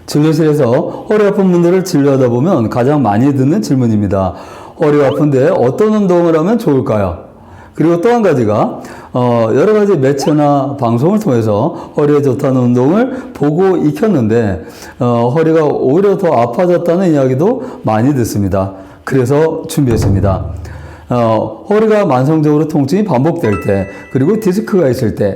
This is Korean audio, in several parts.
진료실에서 허리 아픈 분들을 진료하다 보면 가장 많이 듣는 질문입니다. 허리가 아픈데 어떤 운동을 하면 좋을까요? 그리고 또 한 가지가 여러 가지 매체나 방송을 통해서 허리에 좋다는 운동을 보고 익혔는데 허리가 오히려 더 아파졌다는 이야기도 많이 듣습니다. 그래서 준비했습니다. 허리가 만성적으로 통증이 반복될 때, 그리고 디스크가 있을 때,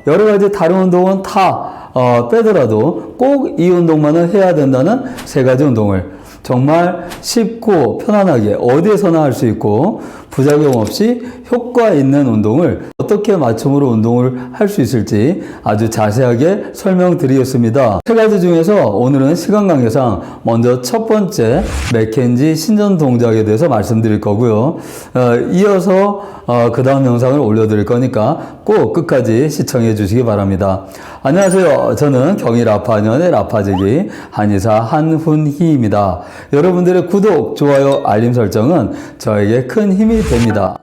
여러 가지 다른 운동은 다 빼더라도 꼭 이 운동만은 해야 된다는 세 가지 운동을 정말 쉽고 편안하게 어디에서나 할 수 있고 부작용 없이 효과 있는 운동을 어떻게 맞춤으로 운동을 할 수 있을지 아주 자세하게 설명드리겠습니다. 세 가지 중에서 오늘은 시간 관계상 먼저 첫 번째 맥켄지 신전 동작에 대해서 말씀드릴 거고요. 이어서 그 다음 영상을 올려드릴 거니까 꼭 끝까지 시청해 주시기 바랍니다. 안녕하세요. 저는 경희 라파년의 라파지기 한의사 한훈희입니다. 여러분들의 구독, 좋아요, 알림 설정은 저에게 큰 힘이 됩니다.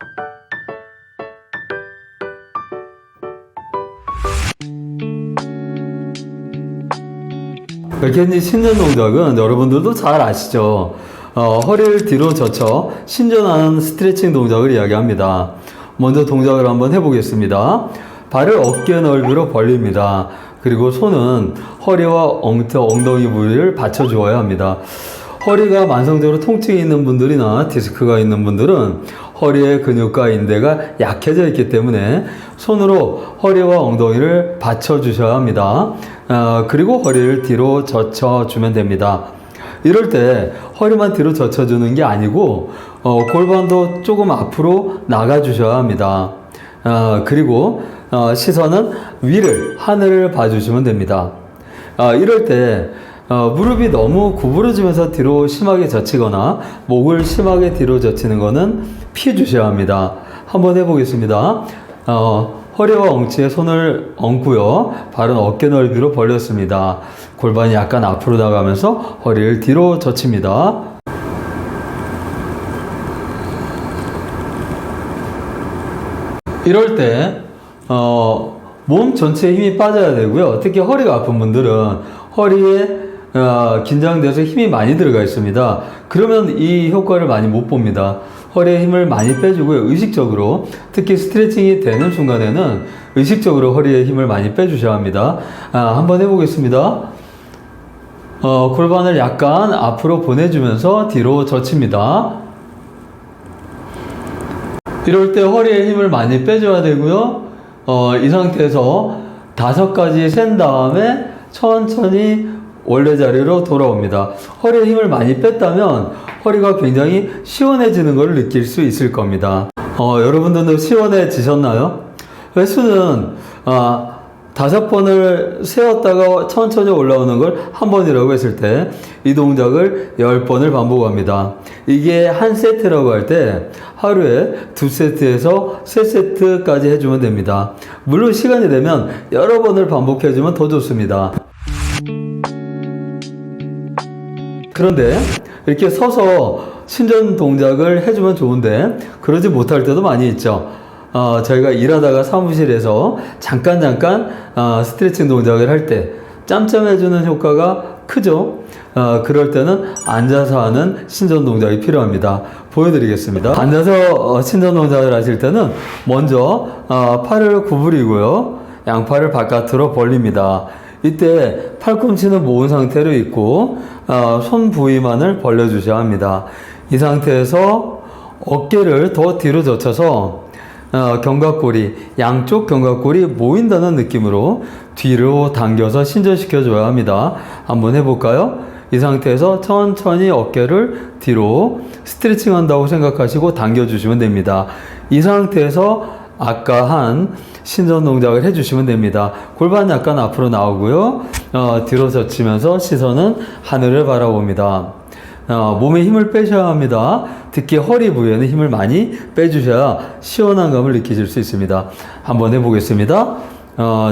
맥켄지 신전 동작은 여러분들도 잘 아시죠? 허리를 뒤로 젖혀 신전하는 스트레칭 동작을 이야기합니다. 먼저 동작을 한번 해보겠습니다. 발을 어깨 넓이로 벌립니다. 그리고 손은 허리와 엉덩이 부위를 받쳐주어야 합니다. 허리가 만성적으로 통증이 있는 분들이나 디스크가 있는 분들은 허리의 근육과 인대가 약해져 있기 때문에 손으로 허리와 엉덩이를 받쳐주셔야 합니다. 그리고 허리를 뒤로 젖혀주면 됩니다. 이럴 때 허리만 뒤로 젖혀주는 게 아니고 골반도 조금 앞으로 나가주셔야 합니다. 그리고 시선은 위를, 하늘을 봐주시면 됩니다. 이럴 때 무릎이 너무 구부러지면서 뒤로 심하게 젖히거나 목을 심하게 뒤로 젖히는 거는 피해 주셔야 합니다. 한번 해보겠습니다. 허리와 엉치에 손을 얹고요. 발은 어깨 넓이로 벌렸습니다. 골반이 약간 앞으로 나가면서 허리를 뒤로 젖힙니다. 이럴 때 몸 전체에 힘이 빠져야 되고요. 특히 허리가 아픈 분들은 허리에 긴장돼서 힘이 많이 들어가 있습니다. 그러면 이 효과를 많이 못 봅니다. 허리에 힘을 많이 빼주고요. 의식적으로, 특히 스트레칭이 되는 순간에는 의식적으로 허리에 힘을 많이 빼주셔야 합니다. 한번 해보겠습니다. 골반을 약간 앞으로 보내주면서 뒤로 젖힙니다. 이럴 때 허리에 힘을 많이 빼줘야 되고요. 이 상태에서 5가지 센 다음에 천천히 원래 자리로 돌아옵니다. 허리에 힘을 많이 뺐다면 허리가 굉장히 시원해지는 걸 느낄 수 있을 겁니다. 여러분들도 시원해지셨나요? 횟수는 5번을 세웠다가 천천히 올라오는 걸 한 번이라고 했을 때 이 동작을 10번을 반복합니다. 이게 한 세트라고 할 때 하루에 2세트에서 3세트까지 해주면 됩니다. 물론 시간이 되면 여러 번을 반복해주면 더 좋습니다. 그런데 이렇게 서서 신전 동작을 해주면 좋은데 그러지 못할 때도 많이 있죠. 저희가 일하다가 사무실에서 잠깐 스트레칭 동작을 할 때 짬짬해주는 효과가 크죠. 그럴 때는 앉아서 하는 신전 동작이 필요합니다. 보여드리겠습니다. 앉아서 신전 동작을 하실 때는 먼저 팔을 구부리고요. 양팔을 바깥으로 벌립니다. 이때 팔꿈치는 모은 상태로 있고 손 부위만을 벌려주셔야 합니다. 이 상태에서 어깨를 더 뒤로 젖혀서 견갑골이, 양쪽 견갑골이 모인다는 느낌으로 뒤로 당겨서 신전시켜 줘야 합니다. 한번 해볼까요? 이 상태에서 천천히 어깨를 뒤로 스트레칭 한다고 생각하시고 당겨주시면 됩니다. 이 상태에서 아까 한 신전 동작을 해주시면 됩니다. 골반 약간 앞으로 나오고요. 뒤로 젖히면서 시선은 하늘을 바라봅니다. 몸에 힘을 빼셔야 합니다. 특히 허리 부위에는 힘을 많이 빼주셔야 시원한 감을 느끼실 수 있습니다. 한번 해보겠습니다.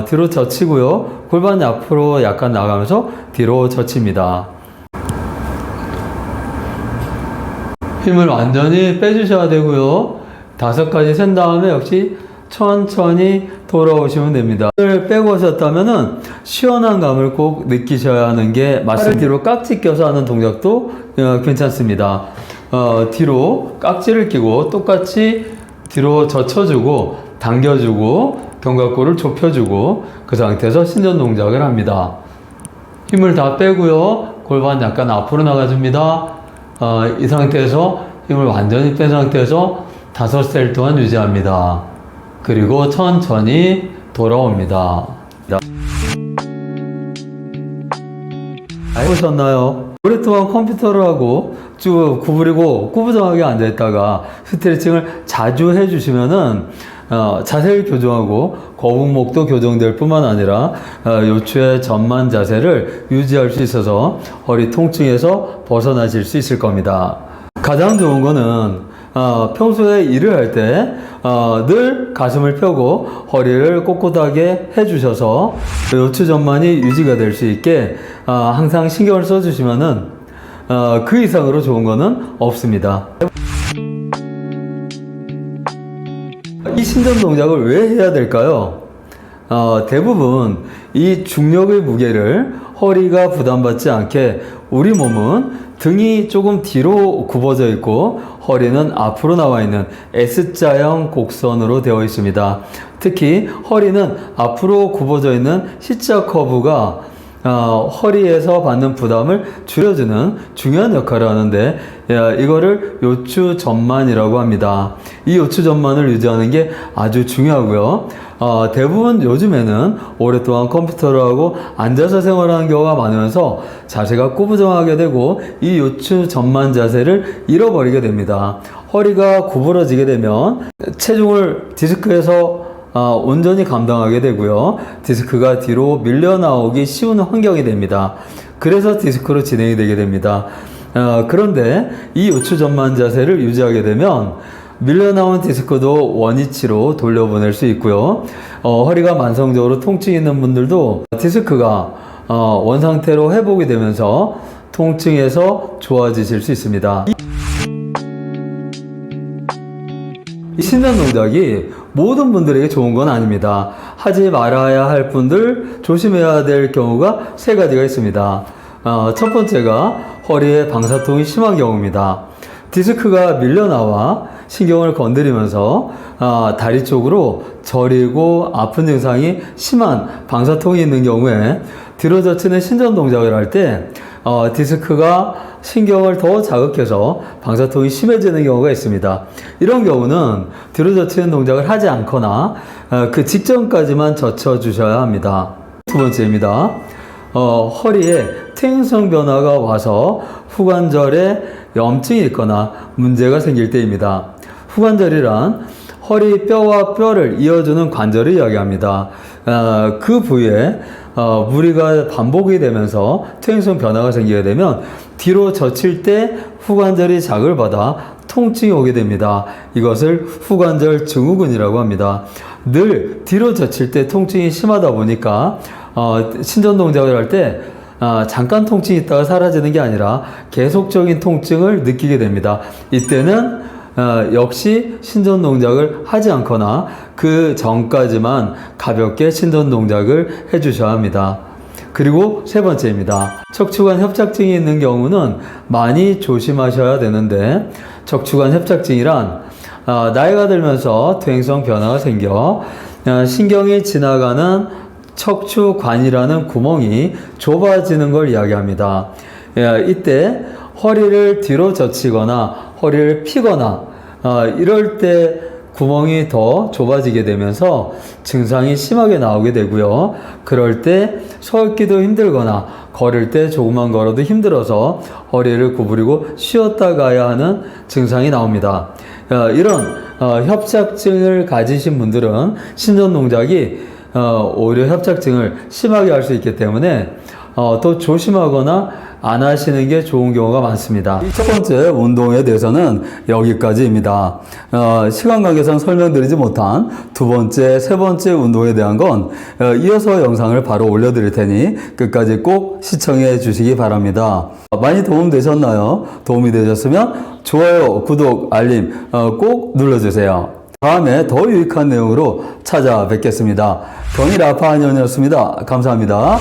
뒤로 젖히고요. 골반 앞으로 약간 나가면서 뒤로 젖힙니다. 힘을 완전히 빼주셔야 되고요. 5가지 센 다음에 역시 천천히 돌아오시면 됩니다. 힘을 빼고 하셨다면은 시원한 감을 꼭 느끼셔야 하는 게 맞습니다. 팔을 뒤로 깍지 껴서 하는 동작도 괜찮습니다. 뒤로 깍지를 끼고 똑같이 뒤로 젖혀주고 당겨주고 견갑골을 좁혀주고 그 상태에서 신전 동작을 합니다. 힘을 다 빼고요. 골반 약간 앞으로 나가줍니다. 이 상태에서 힘을 완전히 뺀 상태에서 5셀 동안 유지합니다. 그리고 천천히 돌아옵니다. 해보셨나요? 오랫동안 컴퓨터를 하고 쭉 구부리고 꾸부정하게 앉아있다가 스트레칭을 자주 해주시면은 자세를 교정하고 거북목도 교정될 뿐만 아니라 요추의 전만 자세를 유지할 수 있어서 허리 통증에서 벗어나실 수 있을 겁니다. 가장 좋은 거는 평소에 일을 할 때 늘 가슴을 펴고 허리를 꼿꼿하게 해주셔서 요추 전만이 유지가 될 수 있게 항상 신경을 써주시면은 그 이상으로 좋은 거는 없습니다. 이 신전 동작을 왜 해야 될까요? 대부분 이 중력의 무게를 허리가 부담받지 않게 우리 몸은 등이 조금 뒤로 굽어져 있고 허리는 앞으로 나와 있는 S자형 곡선으로 되어 있습니다. 특히 허리는 앞으로 굽어져 있는 C자 커브가 허리에서 받는 부담을 줄여주는 중요한 역할을 하는데 이거를 요추 전만이라고 합니다. 이 요추 전만을 유지하는 게 아주 중요하고요. 대부분 요즘에는 오랫동안 컴퓨터를 하고 앉아서 생활하는 경우가 많으면서 자세가 꾸부정하게 되고 이 요추 전만 자세를 잃어버리게 됩니다. 허리가 구부러지게 되면 체중을 디스크에서 온전히 감당하게 되고요. 디스크가 뒤로 밀려 나오기 쉬운 환경이 됩니다. 그래서 디스크로 진행이 되게 됩니다. 그런데 이 요추 전만 자세를 유지하게 되면 밀려 나온 디스크도 원위치로 돌려보낼 수 있고요. 허리가 만성적으로 통증이 있는 분들도 디스크가 원상태로 회복이 되면서 통증에서 좋아지실 수 있습니다. 이 신전 동작이 모든 분들에게 좋은 건 아닙니다. 하지 말아야 할 분들, 조심해야 될 경우가 3가지가 있습니다. 첫 번째가 허리에 방사통이 심한 경우입니다. 디스크가 밀려나와 신경을 건드리면서 다리 쪽으로 저리고 아픈 증상이 심한 방사통이 있는 경우에 뒤로 젖히는 신전 동작을 할 때 디스크가 신경을 더 자극해서 방사통이 심해지는 경우가 있습니다. 이런 경우는 뒤로 젖히는 동작을 하지 않거나 그 직전까지만 젖혀 주셔야 합니다. 두 번째입니다. 허리에 퇴행성 변화가 와서 후관절에 염증이 있거나 문제가 생길 때입니다. 후관절이란 허리 뼈와 뼈를 이어주는 관절을 이야기합니다. 그 부위에 무리가 반복이 되면서 퇴행성 변화가 생기게 되면 뒤로 젖힐 때 후관절이 자극을 받아 통증이 오게 됩니다. 이것을 후관절 증후군이라고 합니다. 늘 뒤로 젖힐 때 통증이 심하다 보니까 신전 동작을 할 때 잠깐 통증이 있다가 사라지는 게 아니라 계속적인 통증을 느끼게 됩니다. 이때는 역시 신전 동작을 하지 않거나 그 전까지만 가볍게 신전 동작을 해주셔야 합니다. 그리고 3번째입니다. 척추관 협착증이 있는 경우는 많이 조심하셔야 되는데, 척추관 협착증이란 나이가 들면서 퇴행성 변화가 생겨 신경이 지나가는 척추관이라는 구멍이 좁아지는 걸 이야기합니다. 이때 허리를 뒤로 젖히거나 허리를 피거나 이럴 때 구멍이 더 좁아지게 되면서 증상이 심하게 나오게 되고요. 그럴 때 서 있기도 힘들거나 걸을 때 조금만 걸어도 힘들어서 허리를 구부리고 쉬었다 가야 하는 증상이 나옵니다. 이런 협착증을 가지신 분들은 신전 동작이 오히려 협착증을 심하게 할 수 있기 때문에 또 조심하거나 안 하시는 게 좋은 경우가 많습니다. 첫 번째 운동에 대해서는 여기까지입니다. 시간 관계상 설명드리지 못한 두 번째, 세 번째 운동에 대한 건 이어서 영상을 바로 올려드릴 테니 끝까지 꼭 시청해 주시기 바랍니다. 많이 도움되셨나요? 도움이 되셨으면 좋아요, 구독, 알림 꼭 눌러주세요. 다음에 더 유익한 내용으로 찾아뵙겠습니다. 경일 아파한연이었습니다. 감사합니다.